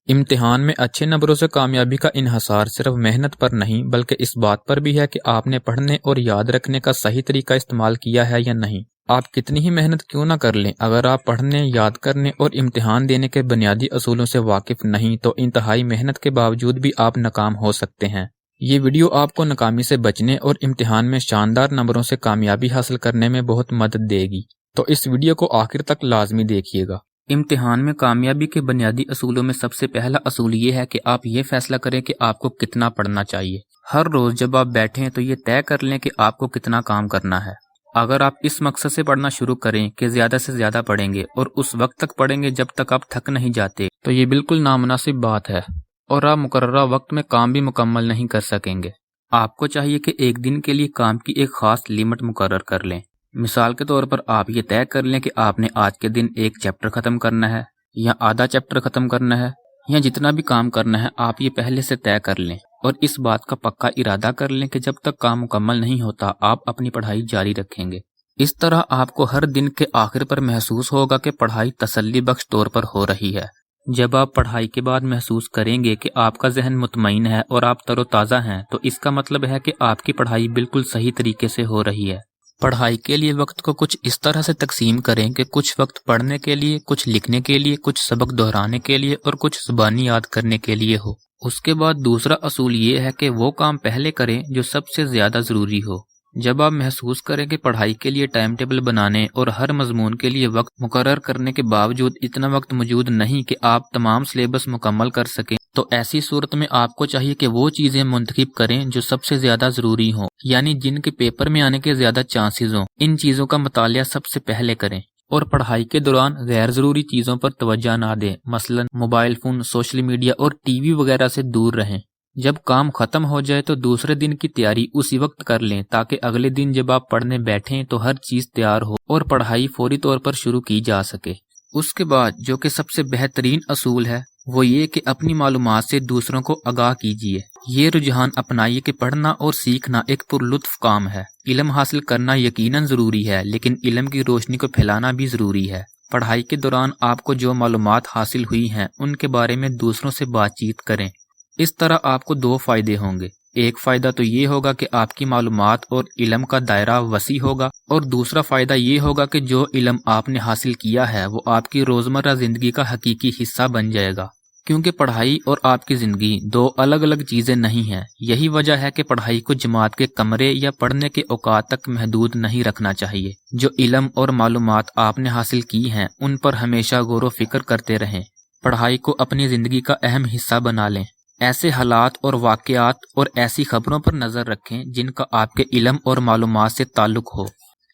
امتحان میں اچھے نمبروں سے کامیابی کا انحصار صرف محنت پر نہیں بلکہ اس بات پر بھی ہے کہ آپ نے پڑھنے اور یاد رکھنے کا صحیح طریقہ استعمال کیا ہے یا نہیں۔ آپ کتنی ہی محنت کیوں نہ کر لیں، اگر آپ پڑھنے، یاد کرنے اور امتحان دینے کے بنیادی اصولوں سے واقف نہیں تو انتہائی محنت کے باوجود بھی آپ ناکام ہو سکتے ہیں۔ یہ ویڈیو آپ کو ناکامی سے بچنے اور امتحان میں شاندار نمبروں سے کامیابی حاصل کرنے میں بہت مدد دے گی، تو اس ویڈیو کو آخر تک لازمی دیکھیے گا۔ امتحان میں کامیابی کے بنیادی اصولوں میں سب سے پہلا اصول یہ ہے کہ آپ یہ فیصلہ کریں کہ آپ کو کتنا پڑھنا چاہیے۔ ہر روز جب آپ بیٹھیں تو یہ طے کر لیں کہ آپ کو کتنا کام کرنا ہے۔ اگر آپ اس مقصد سے پڑھنا شروع کریں کہ زیادہ سے زیادہ پڑھیں گے اور اس وقت تک پڑھیں گے جب تک آپ تھک نہیں جاتے، تو یہ بالکل نامناسب بات ہے اور آپ مقررہ وقت میں کام بھی مکمل نہیں کر سکیں گے۔ آپ کو چاہیے کہ ایک دن کے لیے کام کی ایک خاص لمٹ مقرر کر لیں۔ مثال کے طور پر آپ یہ طے کر لیں کہ آپ نے آج کے دن ایک چیپٹر ختم کرنا ہے یا آدھا چیپٹر ختم کرنا ہے، یا جتنا بھی کام کرنا ہے آپ یہ پہلے سے طے کر لیں اور اس بات کا پکا ارادہ کر لیں کہ جب تک کام مکمل نہیں ہوتا آپ اپنی پڑھائی جاری رکھیں گے۔ اس طرح آپ کو ہر دن کے آخر پر محسوس ہوگا کہ پڑھائی تسلی بخش طور پر ہو رہی ہے۔ جب آپ پڑھائی کے بعد محسوس کریں گے کہ آپ کا ذہن مطمئن ہے اور آپ تر و تازہ ہیں، تو اس کا مطلب ہے کہ آپ کی پڑھائی بالکل صحیح طریقے سے ہو رہی ہے۔ پڑھائی کے لیے وقت کو کچھ اس طرح سے تقسیم کریں کہ کچھ وقت پڑھنے کے لیے، کچھ لکھنے کے لیے، کچھ سبق دہرانے کے لیے اور کچھ زبانی یاد کرنے کے لیے ہو۔ اس کے بعد دوسرا اصول یہ ہے کہ وہ کام پہلے کریں جو سب سے زیادہ ضروری ہو۔ جب آپ محسوس کریں کہ پڑھائی کے لیے ٹائم ٹیبل بنانے اور ہر مضمون کے لیے وقت مقرر کرنے کے باوجود اتنا وقت موجود نہیں کہ آپ تمام سلیبس مکمل کر سکیں، تو ایسی صورت میں آپ کو چاہیے کہ وہ چیزیں منتخب کریں جو سب سے زیادہ ضروری ہوں، یعنی جن کے پیپر میں آنے کے زیادہ چانسز ہوں۔ ان چیزوں کا مطالعہ سب سے پہلے کریں اور پڑھائی کے دوران غیر ضروری چیزوں پر توجہ نہ دیں، مثلا موبائل فون، سوشل میڈیا اور ٹی وی وغیرہ سے دور رہیں۔ جب کام ختم ہو جائے تو دوسرے دن کی تیاری اسی وقت کر لیں تاکہ اگلے دن جب آپ پڑھنے بیٹھیں تو ہر چیز تیار ہو اور پڑھائی فوری طور پر شروع کی جا سکے۔ اس کے بعد جو کہ سب سے بہترین اصول ہے وہ یہ کہ اپنی معلومات سے دوسروں کو آگاہ کیجیے۔ یہ رجحان اپنائیے کہ پڑھنا اور سیکھنا ایک پرلطف کام ہے۔ علم حاصل کرنا یقیناً ضروری ہے، لیکن علم کی روشنی کو پھیلانا بھی ضروری ہے۔ پڑھائی کے دوران آپ کو جو معلومات حاصل ہوئی ہیں ان کے بارے میں دوسروں سے بات چیت کریں۔ اس طرح آپ کو دو فائدے ہوں گے۔ ایک فائدہ تو یہ ہوگا کہ آپ کی معلومات اور علم کا دائرہ وسیع ہوگا، اور دوسرا فائدہ یہ ہوگا کہ جو علم آپ نے حاصل کیا ہے وہ آپ کی روزمرہ زندگی کا حقیقی حصہ بن جائے گا، کیونکہ پڑھائی اور آپ کی زندگی دو الگ الگ چیزیں نہیں ہیں۔ یہی وجہ ہے کہ پڑھائی کو جماعت کے کمرے یا پڑھنے کے اوقات تک محدود نہیں رکھنا چاہیے۔ جو علم اور معلومات آپ نے حاصل کی ہیں ان پر ہمیشہ غور و فکر کرتے رہیں۔ پڑھائی کو اپنی زندگی کا اہم حصہ بنا لیں۔ ایسے حالات اور واقعات اور ایسی خبروں پر نظر رکھیں جن کا آپ کے علم اور معلومات سے تعلق ہو۔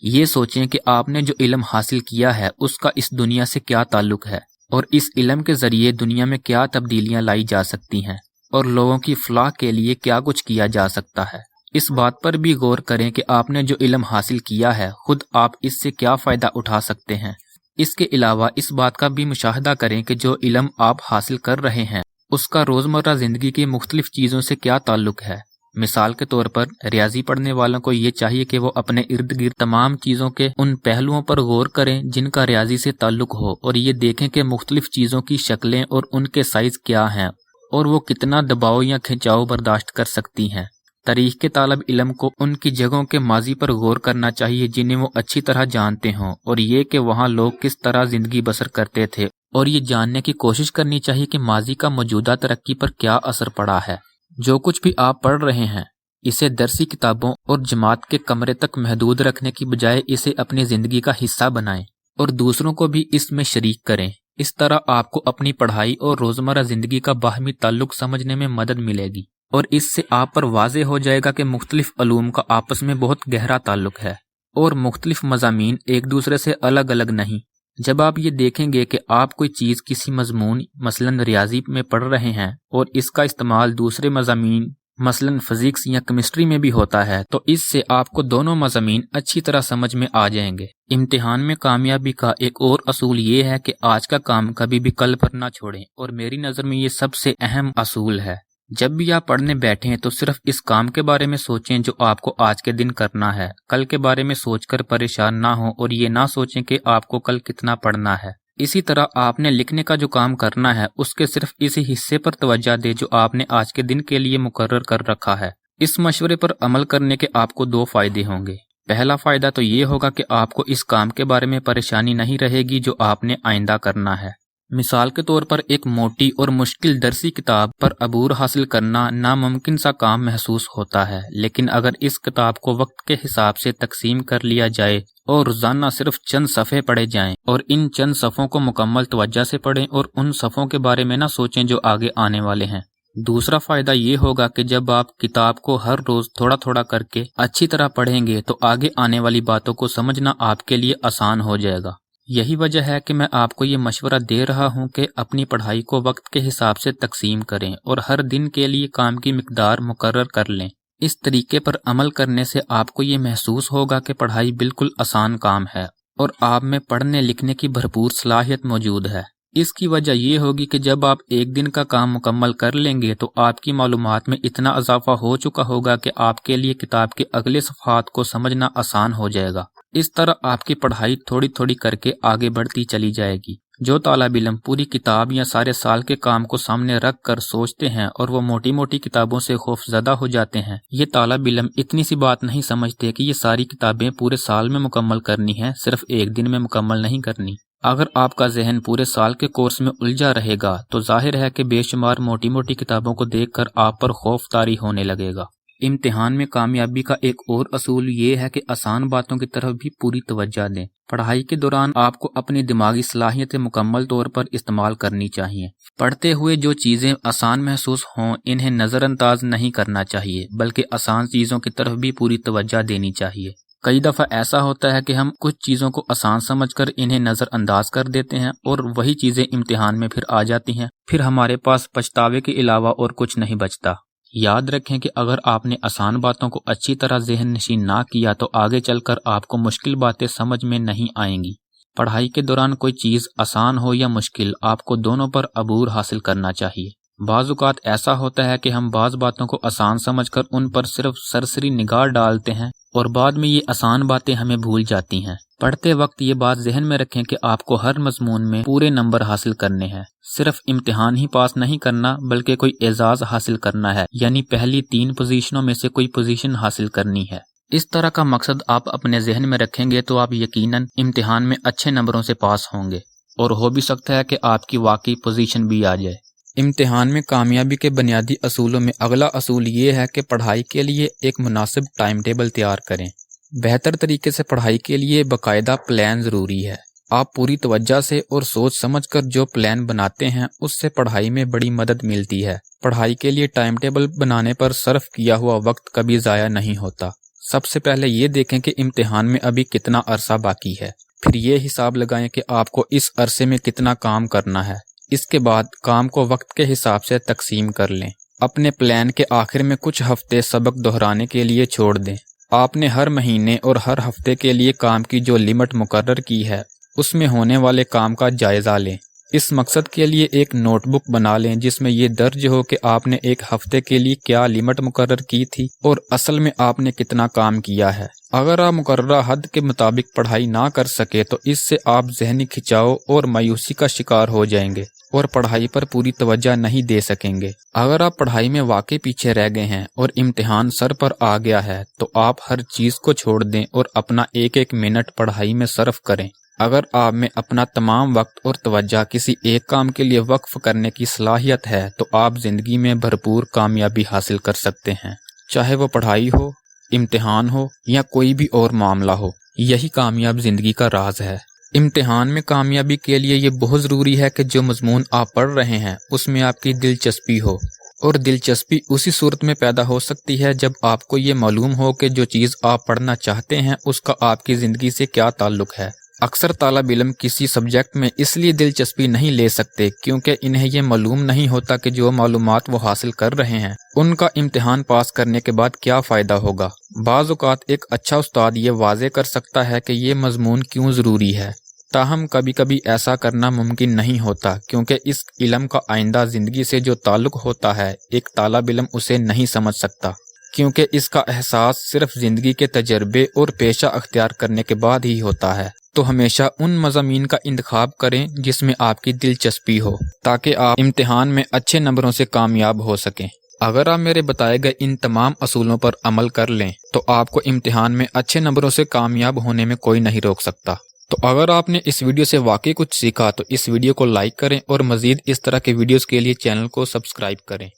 یہ سوچیں کہ آپ نے جو علم حاصل کیا ہے اس کا اس دنیا سے کیا تعلق ہے، اور اس علم کے ذریعے دنیا میں کیا تبدیلیاں لائی جا سکتی ہیں، اور لوگوں کی فلاح کے لیے کیا کچھ کیا جا سکتا ہے۔ اس بات پر بھی غور کریں کہ آپ نے جو علم حاصل کیا ہے خود آپ اس سے کیا فائدہ اٹھا سکتے ہیں۔ اس کے علاوہ اس بات کا بھی مشاہدہ کریں کہ جو علم آپ حاصل کر رہے ہیں اس کا روزمرہ زندگی کی مختلف چیزوں سے کیا تعلق ہے۔ مثال کے طور پر ریاضی پڑھنے والوں کو یہ چاہیے کہ وہ اپنے ارد گرد تمام چیزوں کے ان پہلوؤں پر غور کریں جن کا ریاضی سے تعلق ہو، اور یہ دیکھیں کہ مختلف چیزوں کی شکلیں اور ان کے سائز کیا ہیں اور وہ کتنا دباؤ یا کھنچاؤ برداشت کر سکتی ہیں۔ تاریخ کے طالب علم کو ان کی جگہوں کے ماضی پر غور کرنا چاہیے جنہیں وہ اچھی طرح جانتے ہوں، اور یہ کہ وہاں لوگ کس طرح زندگی بسر کرتے تھے، اور یہ جاننے کی کوشش کرنی چاہیے کہ ماضی کا موجودہ ترقی پر کیا اثر پڑا ہے۔ جو کچھ بھی آپ پڑھ رہے ہیں اسے درسی کتابوں اور جماعت کے کمرے تک محدود رکھنے کی بجائے اسے اپنی زندگی کا حصہ بنائیں اور دوسروں کو بھی اس میں شریک کریں۔ اس طرح آپ کو اپنی پڑھائی اور روزمرہ زندگی کا باہمی تعلق سمجھنے میں مدد ملے گی، اور اس سے آپ پر واضح ہو جائے گا کہ مختلف علوم کا آپس میں بہت گہرا تعلق ہے اور مختلف مضامین ایک دوسرے سے الگ الگ نہیں۔ جب آپ یہ دیکھیں گے کہ آپ کوئی چیز کسی مضمون مثلاً ریاضی میں پڑھ رہے ہیں اور اس کا استعمال دوسرے مضامین مثلاً فزکس یا کیمسٹری میں بھی ہوتا ہے، تو اس سے آپ کو دونوں مضامین اچھی طرح سمجھ میں آ جائیں گے۔ امتحان میں کامیابی کا ایک اور اصول یہ ہے کہ آج کا کام کبھی بھی کل پر نہ چھوڑیں، اور میری نظر میں یہ سب سے اہم اصول ہے۔ جب بھی آپ پڑھنے بیٹھیں تو صرف اس کام کے بارے میں سوچیں جو آپ کو آج کے دن کرنا ہے۔ کل کے بارے میں سوچ کر پریشان نہ ہوں، اور یہ نہ سوچیں کہ آپ کو کل کتنا پڑھنا ہے۔ اسی طرح آپ نے لکھنے کا جو کام کرنا ہے اس کے صرف اسی حصے پر توجہ دے جو آپ نے آج کے دن کے لیے مقرر کر رکھا ہے۔ اس مشورے پر عمل کرنے کے آپ کو 2 فائدے ہوں گے۔ پہلا فائدہ تو یہ ہوگا کہ آپ کو اس کام کے بارے میں پریشانی نہیں رہے گی جو آپ نے آئندہ کرنا ہے۔ مثال کے طور پر ایک موٹی اور مشکل درسی کتاب پر عبور حاصل کرنا ناممکن سا کام محسوس ہوتا ہے، لیکن اگر اس کتاب کو وقت کے حساب سے تقسیم کر لیا جائے اور روزانہ صرف چند صفحے پڑھے جائیں اور ان چند صفحوں کو مکمل توجہ سے پڑھیں اور ان صفحوں کے بارے میں نہ سوچیں جو آگے آنے والے ہیں۔ دوسرا فائدہ یہ ہوگا کہ جب آپ کتاب کو ہر روز تھوڑا تھوڑا کر کے اچھی طرح پڑھیں گے تو آگے آنے والی باتوں کو سمجھنا آپ کے لیے آسان ہو جائے گا۔ یہی وجہ ہے کہ میں آپ کو یہ مشورہ دے رہا ہوں کہ اپنی پڑھائی کو وقت کے حساب سے تقسیم کریں اور ہر دن کے لیے کام کی مقدار مقرر کر لیں۔ اس طریقے پر عمل کرنے سے آپ کو یہ محسوس ہوگا کہ پڑھائی بالکل آسان کام ہے اور آپ میں پڑھنے لکھنے کی بھرپور صلاحیت موجود ہے۔ اس کی وجہ یہ ہوگی کہ جب آپ ایک دن کا کام مکمل کر لیں گے تو آپ کی معلومات میں اتنا اضافہ ہو چکا ہوگا کہ آپ کے لیے کتاب کے اگلے صفحات کو سمجھنا آسان ہو جائے گا۔ اس طرح آپ کی پڑھائی تھوڑی تھوڑی کر کے آگے بڑھتی چلی جائے گی۔ جو طالب علم پوری کتاب یا سارے سال کے کام کو سامنے رکھ کر سوچتے ہیں اور وہ موٹی موٹی کتابوں سے خوف زدہ ہو جاتے ہیں، یہ طالب علم اتنی سی بات نہیں سمجھتے کہ یہ ساری کتابیں پورے سال میں مکمل کرنی ہیں، صرف ایک دن میں مکمل نہیں کرنی۔ اگر آپ کا ذہن پورے سال کے کورس میں الجھا رہے گا تو ظاہر ہے کہ بے شمار موٹی موٹی کتابوں کو دیکھ کر آپ پر خوف طاری ہونے لگے گا۔ امتحان میں کامیابی کا ایک اور اصول یہ ہے کہ آسان باتوں کی طرف بھی پوری توجہ دیں۔ پڑھائی کے دوران آپ کو اپنی دماغی صلاحیتیں مکمل طور پر استعمال کرنی چاہیے۔ پڑھتے ہوئے جو چیزیں آسان محسوس ہوں انہیں نظر انداز نہیں کرنا چاہیے، بلکہ آسان چیزوں کی طرف بھی پوری توجہ دینی چاہیے۔ کئی دفعہ ایسا ہوتا ہے کہ ہم کچھ چیزوں کو آسان سمجھ کر انہیں نظر انداز کر دیتے ہیں اور وہی چیزیں امتحان میں پھر آ جاتی ہیں، پھر ہمارے پاس پچھتاوے کے علاوہ اور کچھ نہیں بچتا۔ یاد رکھیں کہ اگر آپ نے آسان باتوں کو اچھی طرح ذہن نشین نہ کیا تو آگے چل کر آپ کو مشکل باتیں سمجھ میں نہیں آئیں گی۔ پڑھائی کے دوران کوئی چیز آسان ہو یا مشکل، آپ کو دونوں پر عبور حاصل کرنا چاہیے۔ بعض اوقات ایسا ہوتا ہے کہ ہم بعض باتوں کو آسان سمجھ کر ان پر صرف سرسری نگاہ ڈالتے ہیں اور بعد میں یہ آسان باتیں ہمیں بھول جاتی ہیں۔ پڑھتے وقت یہ بات ذہن میں رکھیں کہ آپ کو ہر مضمون میں پورے نمبر حاصل کرنے ہیں، صرف امتحان ہی پاس نہیں کرنا بلکہ کوئی اعزاز حاصل کرنا ہے، یعنی پہلی 3 پوزیشنوں میں سے کوئی پوزیشن حاصل کرنی ہے۔ اس طرح کا مقصد آپ اپنے ذہن میں رکھیں گے تو آپ یقیناً امتحان میں اچھے نمبروں سے پاس ہوں گے، اور ہو بھی سکتا ہے کہ آپ کی واقعی پوزیشن بھی آ جائے۔ امتحان میں کامیابی کے بنیادی اصولوں میں اگلا اصول یہ ہے کہ پڑھائی کے لیے ایک مناسب ٹائم ٹیبل تیار کریں۔ بہتر طریقے سے پڑھائی کے لیے باقاعدہ پلان ضروری ہے۔ آپ پوری توجہ سے اور سوچ سمجھ کر جو پلان بناتے ہیں اس سے پڑھائی میں بڑی مدد ملتی ہے۔ پڑھائی کے لیے ٹائم ٹیبل بنانے پر صرف کیا ہوا وقت کبھی ضائع نہیں ہوتا۔ سب سے پہلے یہ دیکھیں کہ امتحان میں ابھی کتنا عرصہ باقی ہے، پھر یہ حساب لگائیں کہ آپ کو اس عرصے میں کتنا کام کرنا ہے۔ اس کے بعد کام کو وقت کے حساب سے تقسیم کر لیں۔ اپنے پلان کے آخر میں کچھ ہفتے سبق دہرانے کے لیے چھوڑ دیں۔ آپ نے ہر مہینے اور ہر ہفتے کے لیے کام کی جو لمٹ مقرر کی ہے اس میں ہونے والے کام کا جائزہ لیں۔ اس مقصد کے لیے ایک نوٹ بک بنا لیں جس میں یہ درج ہو کہ آپ نے ایک ہفتے کے لیے کیا لمٹ مقرر کی تھی اور اصل میں آپ نے کتنا کام کیا ہے۔ اگر آپ مقررہ حد کے مطابق پڑھائی نہ کر سکے تو اس سے آپ ذہنی کھنچاؤ اور مایوسی کا شکار ہو جائیں گے اور پڑھائی پر پوری توجہ نہیں دے سکیں گے۔ اگر آپ پڑھائی میں واقعی پیچھے رہ گئے ہیں اور امتحان سر پر آ گیا ہے تو آپ ہر چیز کو چھوڑ دیں اور اپنا ایک ایک منٹ پڑھائی میں صرف کریں۔ اگر آپ میں اپنا تمام وقت اور توجہ کسی ایک کام کے لیے وقف کرنے کی صلاحیت ہے تو آپ زندگی میں بھرپور کامیابی حاصل کر سکتے ہیں، چاہے وہ پڑھائی ہو، امتحان ہو یا کوئی بھی اور معاملہ ہو۔ یہی کامیاب زندگی کا راز ہے۔ امتحان میں کامیابی کے لیے یہ بہت ضروری ہے کہ جو مضمون آپ پڑھ رہے ہیں اس میں آپ کی دلچسپی ہو، اور دلچسپی اسی صورت میں پیدا ہو سکتی ہے جب آپ کو یہ معلوم ہو کہ جو چیز آپ پڑھنا چاہتے ہیں اس کا آپ کی زندگی سے کیا تعلق ہے۔ اکثر طالب علم کسی سبجیکٹ میں اس لیے دلچسپی نہیں لے سکتے کیونکہ انہیں یہ معلوم نہیں ہوتا کہ جو معلومات وہ حاصل کر رہے ہیں ان کا امتحان پاس کرنے کے بعد کیا فائدہ ہوگا۔ بعض اوقات ایک اچھا استاد یہ واضح کر سکتا ہے کہ یہ مضمون کیوں ضروری ہے، تاہم کبھی کبھی ایسا کرنا ممکن نہیں ہوتا کیونکہ اس علم کا آئندہ زندگی سے جو تعلق ہوتا ہے ایک طالب علم اسے نہیں سمجھ سکتا، کیونکہ اس کا احساس صرف زندگی کے تجربے اور پیشہ اختیار کرنے کے بعد ہی ہوتا ہے۔ تو ہمیشہ ان مضامین کا انتخاب کریں جس میں آپ کی دلچسپی ہو، تاکہ آپ امتحان میں اچھے نمبروں سے کامیاب ہو سکیں۔ اگر آپ میرے بتائے گئے ان تمام اصولوں پر عمل کر لیں تو آپ کو امتحان میں اچھے نمبروں سے کامیاب ہونے میں کوئی نہیں روک سکتا۔ تو اگر آپ نے اس ویڈیو سے واقعی کچھ سیکھا تو اس ویڈیو کو لائک کریں اور مزید اس طرح کے ویڈیوز کے لیے چینل کو سبسکرائب کریں۔